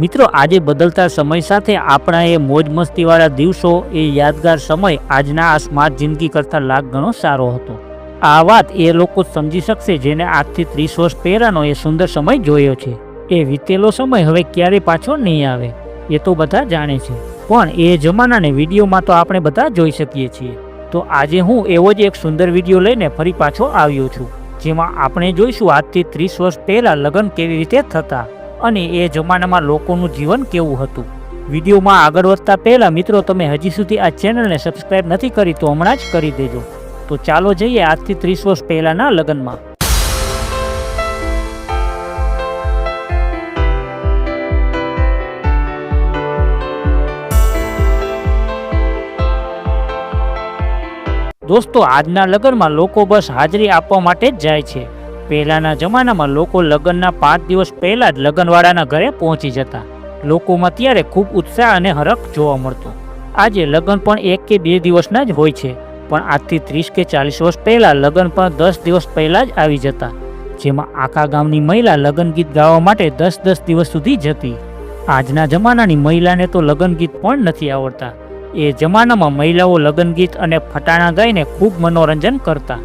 મિત્રો આજે બદલતા સમય સાથે આપણા એ મોજ મસ્તીવાળા દિવસો એ યાદગાર સમય આજના આ સ્માર્ટ જિંદગી કરતાં લાખ ગણો સારો હતો। આ વાત એ લોકો સમજી શકશે જેને આજથી 30 વર્ષ પહેલાનો એ સુંદર સમય જોયો છે। એ વીતેલો સમય હવે ક્યારે પાછો નહીં આવે એ તો બધા જાણે છે, પણ એ જમાનાને વિડીયોમાં તો આપણે બધા જોઈ શકીએ છીએ। તો આજે હું એવો જ એક સુંદર વિડીયો લઈને ફરી પાછો આવ્યો છું, જેમાં આપણે જોઈશું આજથી 30 વર્ષ પહેલાં લગ્ન કેવી રીતે થતા અને એ જમાનામાં લોકોનું જીવન કેવું હતું। વિડીયોમાં આગળ વધતા પહેલાં મિત્રો તમે હજી સુધી આ ચેનલને સબસ્ક્રાઈબ નથી કરી તો હમણાં જ કરી દેજો। તો ચાલો જઈએ આજથી 30 વર્ષ પહેલાંના લગ્નમાં। દોસ્તો આજના લગ્નમાં લોકો બસ હાજરી આપવા માટે જ જાય છે। પહેલાના જમાનામાં લોકો લગ્નના 5 દિવસ પહેલા જ લગ્નવાળાના ઘરે પહોંચી જતા। લોકોમાં ત્યારે ખૂબ ઉત્સાહ અને હરખ જોવા મળતો। આજે લગ્ન પણ 1 કે 2 દિવસના જ હોય છે, પણ આજથી 30 કે 40 વર્ષ પહેલાં લગ્ન પણ 10 દિવસ પહેલાં જ આવી જતા, જેમાં આખા ગામની મહિલા લગ્ન ગીત ગાવા માટે 10-10 દિવસ સુધી જતી। આજના જમાનાની મહિલાને તો લગ્ન ગીત પણ નથી આવડતા। એ જમાનામાં મહિલાઓ લગ્ન ગીત અને ફટાણા ગાઈને ખૂબ મનોરંજન કરતા।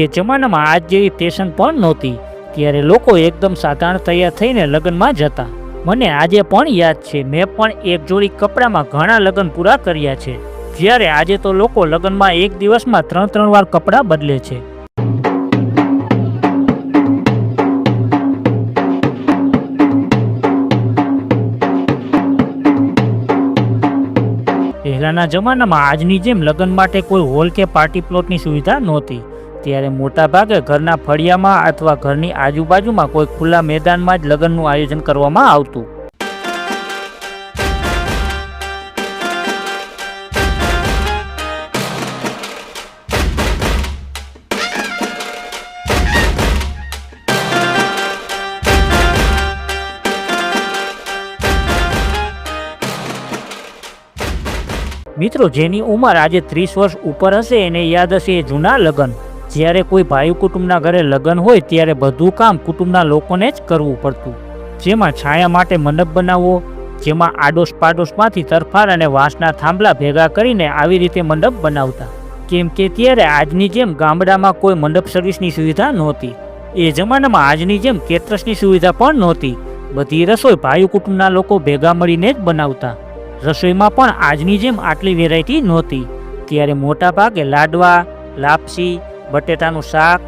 એ જમાનામાં આજ જેવી ફેશન પણ નહોતી, ત્યારે લોકો એકદમ સાધારણ તૈયાર થઈને લગ્નમાં જતા। મને આજે પણ યાદ છે, મેં પણ એક જોડી કપડામાં ઘણા લગ્ન પૂરા કર્યા છે, જ્યારે આજે તો લોકો લગ્નમાં એક દિવસમાં 3-3 વાર કપડાં બદલે છે। પહેલાના જમાનામાં આજની જેમ લગ્ન માટે કોઈ હોલ કે પાર્ટી પ્લોટની સુવિધા નહોતી, ત્યારે મોટા ભાગે ઘરના ફળિયામાં અથવા ઘરની આજુબાજુમાં કોઈ ખુલ્લા મેદાનમાં જ લગ્નનું આયોજન કરવામાં આવતું। મિત્રો જેની ઉંમર આજે 30 વર્ષ ઉપર હશે એને યાદ હશે એ જૂના લગ્ન, જ્યારે કોઈ ભાઈ કુટુંબના ઘરે લગ્ન હોય ત્યારે બધું કામ કુટુંબના લોકોને જ કરવું પડતું, જેમાં છાયા માટે મંડપ બનાવવો, જેમાં આડોશ પાડોશમાંથી તરફાર અને વાંસના થાંભલા ભેગા કરીને આવી રીતે મંડપ બનાવતા, કેમ કે ત્યારે આજની જેમ ગામડામાં કોઈ મંડપ સર્વિસની સુવિધા નહોતી। એ જમાનામાં આજની જેમ કેટરસની સુવિધા પણ નહોતી, બધી રસોઈ ભાઈ કુટુંબના લોકો ભેગા મળીને જ બનાવતા। રસોઈમાં પણ આજની જેમ આટલી વેરાયટી નહોતી, ત્યારે મોટા ભાગે લાડવા, લાપસી, બટેટાનું શાક,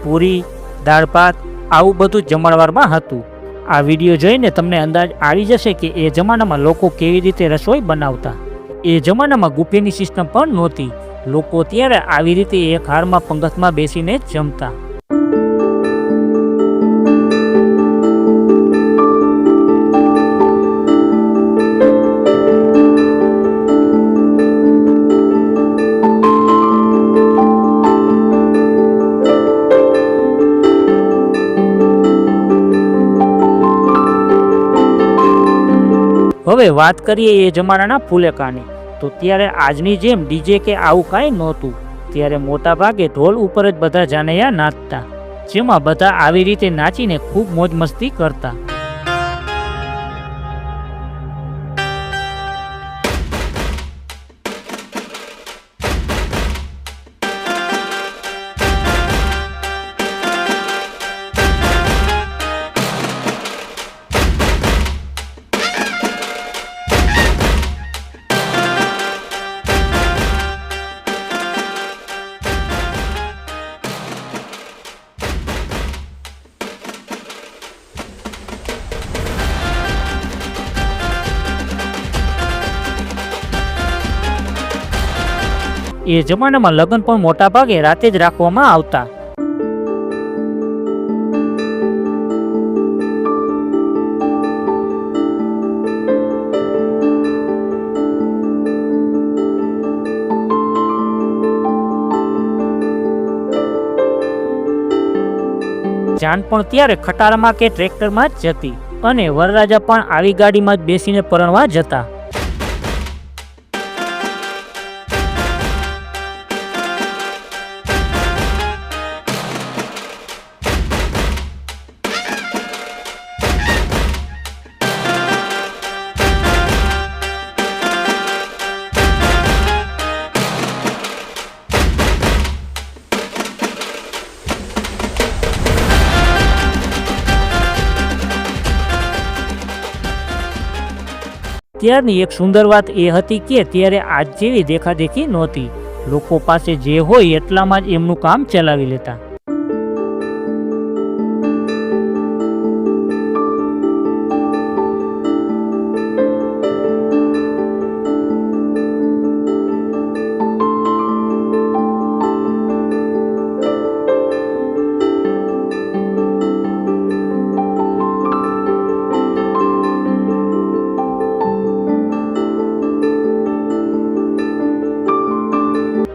પૂરી, દાળ ભાત આવું બધું જમણવારમાં હતું। આ વિડીયો જોઈને તમને અંદાજ આવી જશે કે એ જમાનામાં લોકો કેવી રીતે રસોઈ બનાવતા। એ જમાનામાં બુફેની સિસ્ટમ પણ નહોતી, લોકો ત્યારે આવી રીતે એક હારમાં પંગતમાં બેસીને જ જમતા। હવે વાત કરીએ એ જમાનાના ફુલેકાની, તો ત્યારે આજની જેમ ડીજે કે આવું કાંઈ નહોતું, ત્યારે મોટા ભાગે ઢોલ ઉપર જ બધા જાનૈયા નાચતા, જેમાં બધા આવી રીતે નાચીને ખૂબ મોજ મસ્તી કરતા। એ જમાનામાં લગ્ન પણ મોટા ભાગે રાતે જ રાખવામાં આવતા। જાન પણ ત્યારે ખટારામાં કે ટ્રેક્ટરમાં જ જતી અને વરરાજા પણ આવી ગાડીમાં જ બેસીને પરણવા જતા. ત્યારની એક સુંદર વાત એ હતી કે ત્યારે આજ જેવી દેખાદેખી નહોતી. લોકો પાસે જે હોય એટલામાં જ એમનું કામ ચલાવી લેતા.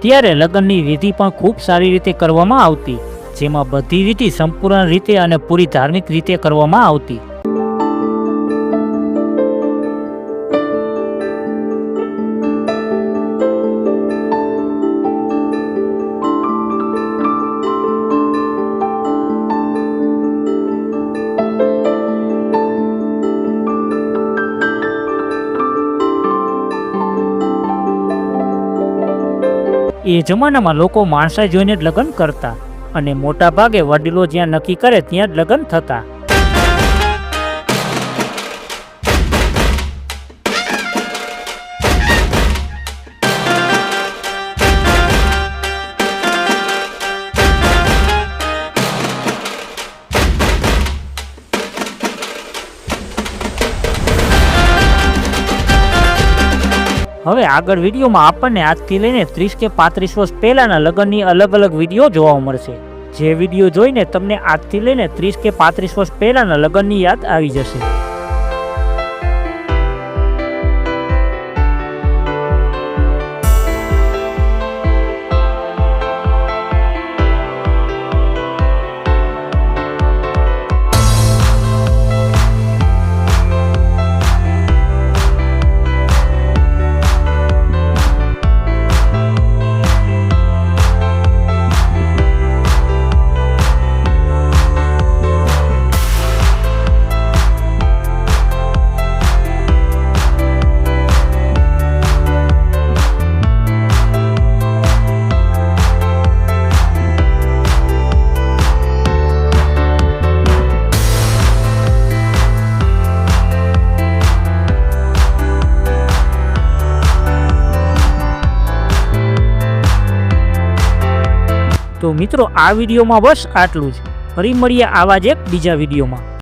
ત્યારે લગ્નની વિધિ પણ ખૂબ સારી રીતે કરવામાં આવતી, જેમાં બધી વિધિ સંપૂર્ણ રીતે અને પૂરી ધાર્મિક રીતે કરવામાં આવતી. એ જમાનામાં લોકો માણસાઈ જોઈને જ લગ્ન કરતા અને મોટા ભાગે વડીલો જ્યાં નક્કી કરે ત્યાં જ લગ્ન થતા. હવે આગળ વિડીયોમાં આપણને આજથી લઈને 30 કે 35 વર્ષ પહેલાના લગ્નની અલગ અલગ વિડીયો જોવા મળશે. જે વિડીયો જોઈને તમને આજથી લઈને 30 કે 35 વર્ષ પહેલાના લગ્નની યાદ આવી જશે. તો મિત્રો આ વિડીયોમાં બસ આટલું જ. ફરી મળીએ આવા જ એક બીજા વિડીયોમાં.